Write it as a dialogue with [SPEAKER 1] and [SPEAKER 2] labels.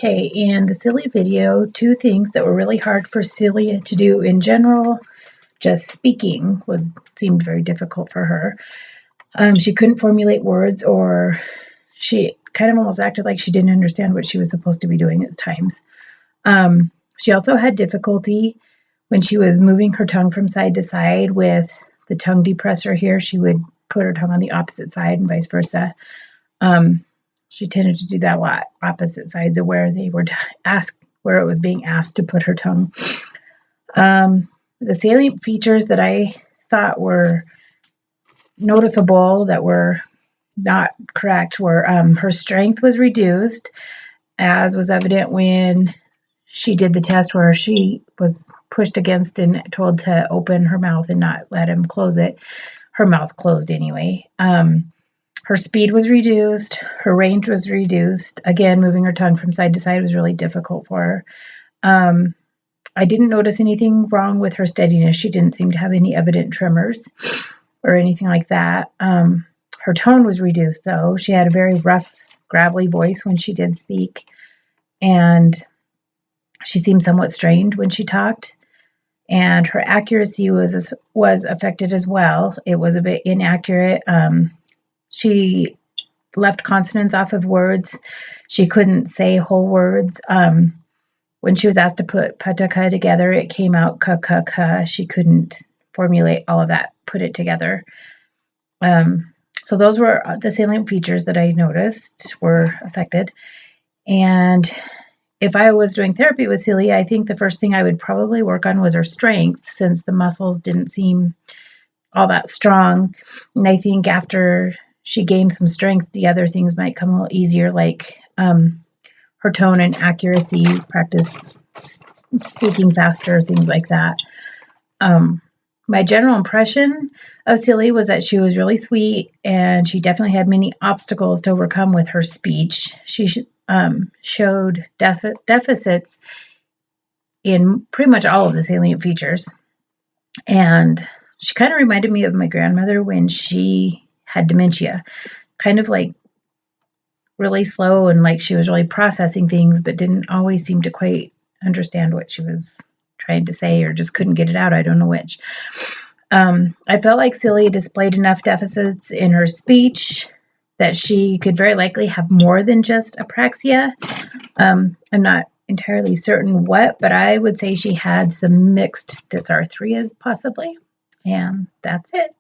[SPEAKER 1] Okay, in the Celia video, two things that were really hard for Celia to do in general. Just speaking seemed very difficult for her. She couldn't formulate words, or she kind of almost acted like she didn't understand what she was supposed to be doing at times. She also had difficulty when she was moving her tongue from side to side with the tongue depressor here. She would put her tongue on the opposite side and vice versa. She tended to do that a lot, opposite sides of where they were where it was being asked to put her tongue. The salient features that I thought were noticeable that were not correct were her strength was reduced, as was evident when she did the test where she was pushed against and told to open her mouth and not let him close it. Her mouth closed anyway. Her speed was reduced. Her range was reduced. Again, moving her tongue from side to side was really difficult for her. I didn't notice anything wrong with her steadiness. She didn't seem to have any evident tremors or anything like that. Her tone was reduced, though. She had a very rough, gravelly voice when she did speak, and she seemed somewhat strained when she talked. And her accuracy was affected as well. It was a bit inaccurate. She left consonants off of words. She couldn't say whole words. When she was asked to put pataka together, it came out ka ka ka. She couldn't formulate all of that, put it together. So those were the salient features that I noticed were affected. And if I was doing therapy with Celia, I think the first thing I would probably work on was her strength, since the muscles didn't seem all that strong. And I think after she gained some strength, the other things might come a little easier, like her tone and accuracy, practice speaking faster, things like that. My general impression of Celia was that she was really sweet, and she definitely had many obstacles to overcome with her speech. She showed deficits in pretty much all of the salient features. And she kind of reminded me of my grandmother when she had dementia, kind of like really slow and like she was really processing things, but didn't always seem to quite understand what she was trying to say, or just couldn't get it out. I don't know which. I felt like Celia displayed enough deficits in her speech that she could very likely have more than just apraxia. I'm not entirely certain what, but I would say she had some mixed dysarthrias possibly. And that's it.